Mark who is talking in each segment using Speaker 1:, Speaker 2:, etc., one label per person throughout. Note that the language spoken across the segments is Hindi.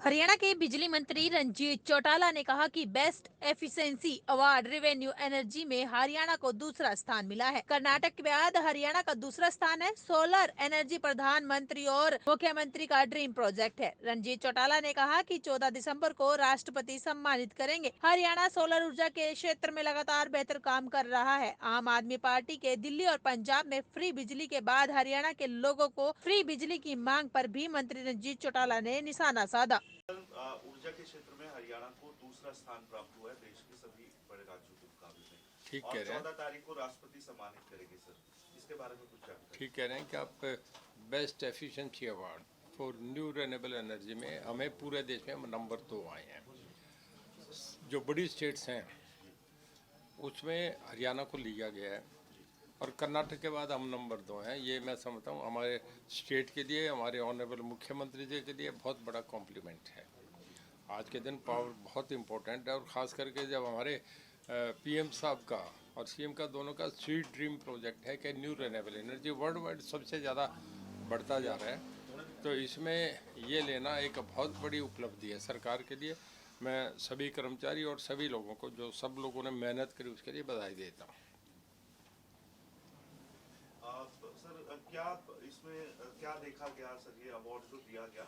Speaker 1: हरियाणा के बिजली मंत्री रंजीत चौटाला ने कहा कि best efficiency award revenue energy में हरियाणा को दूसरा स्थान मिला है। कर्नाटक के बाद हरियाणा का दूसरा स्थान है। सोलर एनर्जी प्रधानमंत्री और मुख्यमंत्री का ड्रीम प्रोजेक्ट है। रंजीत चौटाला ने कहा कि 14 दिसंबर को राष्ट्रपति सम्मानित करेंगे। हरियाणा सोलर ऊर्जा के क्षेत्र में लगातार बेहतर काम कर रहा है। आम आदमी पार्टी के दिल्ली और पंजाब में फ्री बिजली के बाद हरियाणा के लोगों को फ्री बिजली की मांग पर भी मंत्री रंजीत चौटाला ने निशाना साधा।
Speaker 2: ऊर्जा के क्षेत्र में हरियाणा को दूसरा स्थान प्राप्त हुआ है देश के सभी बड़े राज्यों के मुकाबले में।
Speaker 3: ठीक
Speaker 2: और
Speaker 3: कह रहे हैं।
Speaker 2: 14 तारीख को राष्ट्रपति सम्मानित करेंगे सर, इसके बारे में कुछ जानकारी।
Speaker 3: ठीक कह रहे हैं कि आप best efficiency award for new renewable energy में हमें पूरे देश में नंबर 2 आए हैं। जो बड़ी स्टेट्स हैं उसमें हरियाणा को लिया गया है और कर्नाटक के बाद हम नंबर 2 हैं। ये मैं समझता हूँ हमारे स्टेट के लिए, हमारे ऑनरेबल मुख्यमंत्री जी के लिए बहुत बड़ा कॉम्प्लीमेंट है। आज के दिन पावर बहुत इम्पोर्टेंट है और ख़ास करके जब हमारे पीएम साहब का और सीएम का दोनों का स्वीट ड्रीम प्रोजेक्ट है कि new renewable energy world wide सबसे ज़्यादा बढ़ता जा रहा है, तो इसमें ये लेना एक बहुत बड़ी उपलब्धि है सरकार के लिए। मैं सभी कर्मचारी और सभी लोगों को, जो सब लोगों ने मेहनत करी, उसके लिए बधाई देता हूँ।
Speaker 2: सर क्या इसमें क्या देखा गया सर, ये अवार्ड जो दिया गया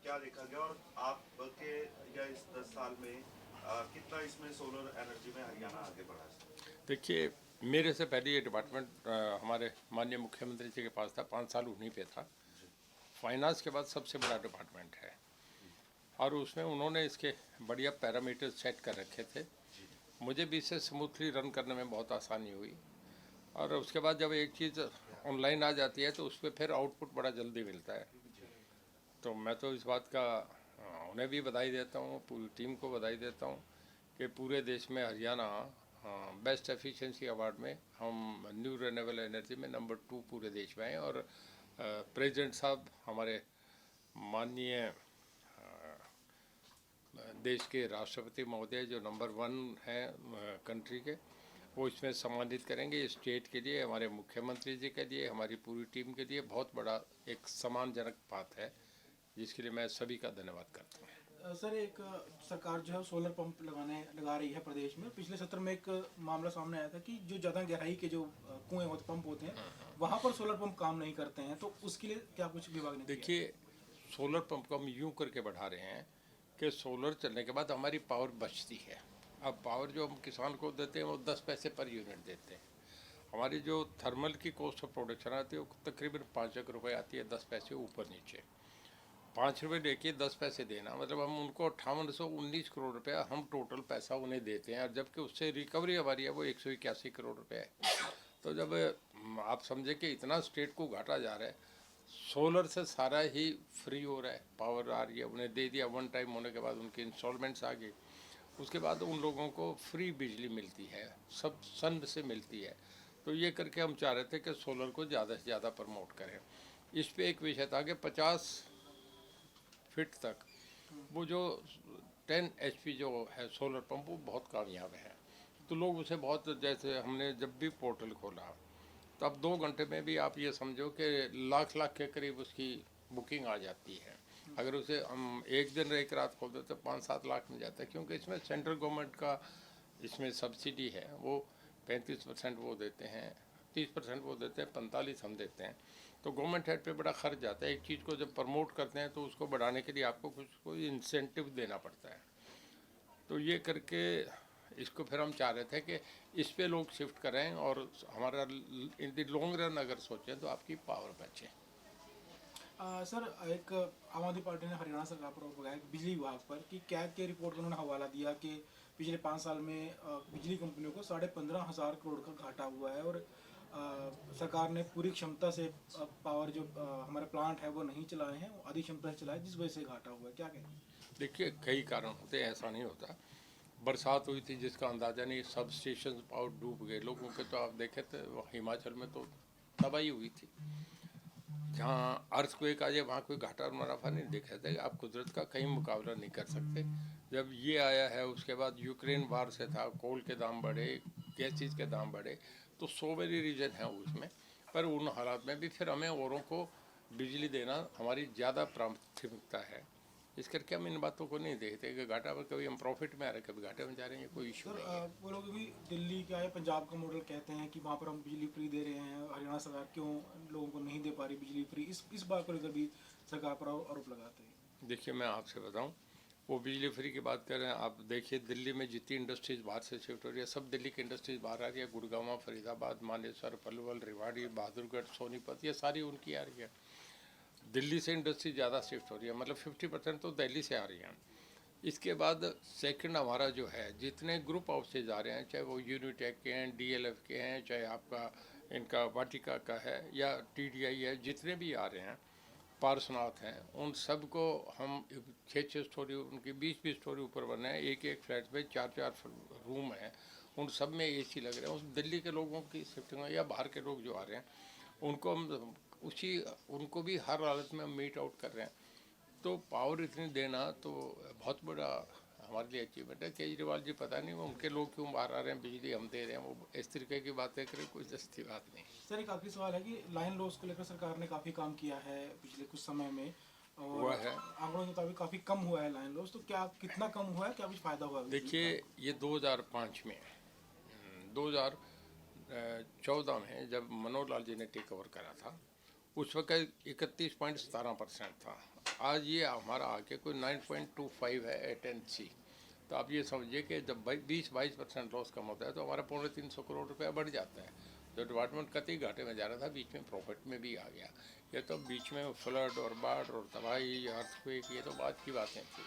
Speaker 2: क्या देखा गया और आपके या इस 10 साल में कितना इसमें सोलर एनर्जी में हरियाणा आगे बढ़ा है?
Speaker 3: देखिए, मेरे से पहले ये डिपार्टमेंट हमारे माननीय मुख्यमंत्री जी के पास था, 5 साल उन्हीं पे था। फाइनेंस के बाद सबसे बड़ा डिपार्टमेंट है और उसमें उन्होंने इसके बढ़िया पैरामीटर्स सेट कर रखे थे। मुझे भी इसे स्मूथली रन करने में बहुत आसानी हुई और उसके बाद जब एक चीज़ ऑनलाइन आ जाती है तो उस पर फिर आउटपुट बड़ा जल्दी मिलता है। तो मैं तो इस बात का उन्हें भी बधाई देता हूँ, पूरी टीम को बधाई देता हूँ कि पूरे देश में हरियाणा बेस्ट एफिशिएंसी अवार्ड में हम न्यू रिन्यूएबल एनर्जी में नंबर 2 पूरे देश में हैं। और प्रेसिडेंट साहब, हमारे माननीय देश के राष्ट्रपति महोदय जो नंबर 1 हैं कंट्री के, वो इसमें सम्मानित करेंगे। स्टेट के लिए, हमारे मुख्यमंत्री जी के लिए, हमारी पूरी टीम के लिए बहुत बड़ा एक सम्मानजनक बात है, जिसके लिए मैं सभी का धन्यवाद करता हूँ।
Speaker 4: सर, एक सरकार जो है सोलर पंप लगा रही है प्रदेश में। पिछले सत्र में एक मामला सामने आया था कि जो ज़्यादा गहराई के जो कुएं होते, पंप होते हैं, वहाँ पर सोलर पंप काम नहीं करते हैं। तो उसके लिए क्या कुछ विभाग ने
Speaker 3: देखिए, सोलर पंप को हम यूँ करके बढ़ा रहे हैं कि सोलर चलने के बाद हमारी पावर बचती है। अब पावर जो हम किसान को देते हैं वो 10 पैसे पर यूनिट देते हैं। हमारी जो थर्मल की कॉस्ट ऑफ प्रोडक्शन आती है वो तकरीबन 5 रुपये आती है, 10 पैसे ऊपर नीचे। 5 रुपये लेके 10 पैसे देना, मतलब हम उनको 5819 करोड़ रुपया हम टोटल पैसा उन्हें देते हैं, और जबकि उससे रिकवरी हमारी है वो 181 करोड़ रुपये है। तो जब आप समझे कि इतना स्टेट को घाटा जा रहा है, सोलर से सारा ही फ्री हो रहा है, पावर आ रही है, उन्हें दे दिया, वन टाइम होने के बाद उनकी इंस्टॉलमेंट्स आ गई, उसके बाद उन लोगों को फ्री बिजली मिलती है, सब सन से मिलती है। तो ये करके हम चाह रहे थे कि सोलर को ज़्यादा से ज़्यादा प्रमोट करें। इस पे एक विषय था कि 50 फीट तक वो जो 10 HP जो है सोलर पंप, वो बहुत कामयाब है। तो लोग उसे बहुत, जैसे हमने जब भी पोर्टल खोला तो अब 2 घंटे में भी आप ये समझो कि लाख के करीब उसकी बुकिंग आ जाती है। अगर उसे हम एक दिन एक रात खोल देते तो 5-7 लाख मिल जाता है, क्योंकि इसमें सेंट्रल गवर्नमेंट का इसमें सब्सिडी है। वो 35% वो देते हैं, 30% वो देते हैं, 45 हम देते हैं। तो गवर्नमेंट हेड पे बड़ा खर्च जाता है। एक चीज़ को जब प्रमोट करते हैं तो उसको बढ़ाने के लिए आपको कुछ कोई इंसेंटिव देना पड़ता है। तो ये करके इसको फिर हम चाह रहे थे कि इस पे लोग शिफ्ट करें और हमारा इन द लॉन्ग रन अगर सोचें तो आपकी पावर बचे।
Speaker 4: सर, एक आम आदमी पार्टी ने हरियाणा सरकार पर आरोप लगाया बिजली विभाग पर कि कैग के रिपोर्ट में उन्होंने हवाला दिया कि पिछले 5 साल में बिजली कंपनियों को 15,500 करोड़ का घाटा हुआ है और सरकार ने पूरी क्षमता से पावर जो हमारे प्लांट है वो नहीं चलाए हैं, वो आधी क्षमता से चलाए, जिस वजह से घाटा हुआ है। क्या कहें?
Speaker 3: देखिए, कई कारण होते हैं, ऐसा नहीं होता। बरसात हुई थी जिसका अंदाज़ा नहीं, सब स्टेशन पावर डूब गए लोगों के। तो आप देखे थे हिमाचल में तो तबाही हुई थी। जहाँ अर्थक्वेक आ जाए वहाँ कोई घाटा और मुनाफा नहीं दिख रहा था। आप कुदरत का कहीं मुकाबला नहीं कर सकते। जब ये आया है, उसके बाद यूक्रेन वार से था, कोल के दाम बढ़े, गैसेज के दाम बढ़े, तो सो मेनी रीजन हैं उसमें। पर उन हालात में भी फिर हमें औरों को बिजली देना हमारी ज़्यादा प्राथमिकता है। इस करके हम इन बातों को नहीं देखते कि घाटा में कभी हम प्रॉफिट में आ रहे हैं कभी घाटे में जा रहे हैं, ये कोई इशू
Speaker 4: सर
Speaker 3: नहीं है।
Speaker 4: वो लोग भी दिल्ली क्या है पंजाब का मॉडल कहते हैं कि वहाँ पर हम बिजली फ्री दे रहे हैं, हरियाणा सरकार क्यों लोगों को नहीं दे पा रही बिजली फ्री, इस बात को लेकर भी सरकार पर आरोप लगाते हैं।
Speaker 3: देखिए मैं आपसे बताऊं, वो बिजली फ्री की बात कर रहे हैं, आप देखिए दिल्ली में जितनी इंडस्ट्रीज बाहर से शिफ्ट हो रही है सब दिल्ली की इंडस्ट्रीज बाहर आ रही है। गुड़गांव, फरीदाबाद, मानेसर, पलवल, रेवाड़ी, बहादुरगढ़, सोनीपत, ये सारी उनकी आ रही है। दिल्ली से इंडस्ट्री ज़्यादा शिफ्ट हो रही है, मतलब 50% तो दिल्ली से आ रही हैं। इसके बाद सेकंड हमारा जो है जितने ग्रुप हाउसेज आ रहे हैं, चाहे वो यूनिटेक के हैं, डीएलएफ के हैं, चाहे आपका इनका वाटिका का है या टीडीआई है, जितने भी आ रहे हैं, पार्सनाथ हैं, उन सब को हम 6-6 स्टोरी उनकी 20-20 स्टोरी ऊपर बने हैं, एक एक फ्लैट पे 4-4 रूम हैं, उन सब में एसी लग रहे हैं। उस दिल्ली के लोगों की शिफ्टिंग या बाहर के लोग जो आ रहे हैं उनको हम उनको भी हर हालत में हम मीट आउट कर रहे हैं। तो पावर इतनी देना तो बहुत बड़ा हमारे लिए अचीवमेंट है। केजरीवाल जी पता नहीं वो उनके लोग क्यों बाहर आ रहे हैं, बिजली हम दे रहे हैं, वो इस तरीके की बातें करें, कोई दस्ती बात नहीं।
Speaker 4: सर एक आखिरी सवाल है कि लाइन लॉस को लेकर सरकार ने काफ़ी काम किया है पिछले कुछ समय में, और
Speaker 3: हुआ है।
Speaker 4: आंकड़ों के मुताबिक काफ़ी कम हुआ है लाइन लॉस, तो क्या कितना कम हुआ है, क्या कुछ फ़ायदा हुआ है?
Speaker 3: देखिए ये 2005 में 2014 में जब मनोहर लाल जी ने टेक ओवर करा था उस वक्त 31.17% था। आज ये हमारा आके कोई 9.25 है एटेंसी। तो आप ये समझिए कि जब 20-22% लॉस कम होता है तो हमारा 350 करोड़ रुपया बढ़ जाता है। जो डिपार्टमेंट कतई घाटे में जा रहा था बीच में प्रॉफिट में भी आ गया। ये तो बीच में फ्लड और बाढ़ और तबाही, अर्थक्वेक, ये तो बात की बातें थी।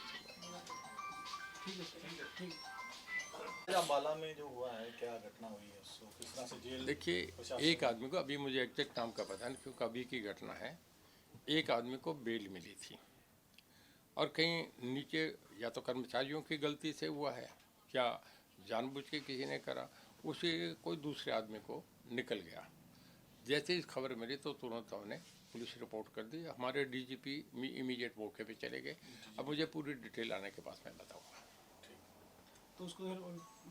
Speaker 4: ठीक है सर, ठीक है।
Speaker 5: अम्बाला में जो हुआ है क्या घटना हुई है, उसको किस तरह से जेल
Speaker 3: देखिए
Speaker 5: प्रशासन
Speaker 3: एक आदमी को, अभी मुझे एग्जैक्ट नाम का पता नहीं क्योंकि अभी की घटना है, एक आदमी को बेल मिली थी और कहीं नीचे या तो कर्मचारियों की गलती से हुआ है या जानबूझ के किसी ने करा, उसी कोई दूसरे आदमी को निकल गया। जैसे ही खबर मिली तो तुरंत हमने पुलिस रिपोर्ट कर दी। हमारे डीजीपी इमीडिएट मौके पे चले गए। अब मुझे पूरी डिटेल आने के बाद मैं बताऊँगा।
Speaker 4: तो उसको फिर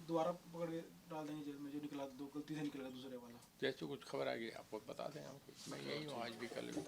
Speaker 4: दोबारा पकड़ के डाल देंगे जेल में, जो निकला दो गलती से निकलेगा दूसरे वाला।
Speaker 3: जैसे कुछ खबर आ गई आपको बता दें हम, मैं यही हूँ आज भी कल भी।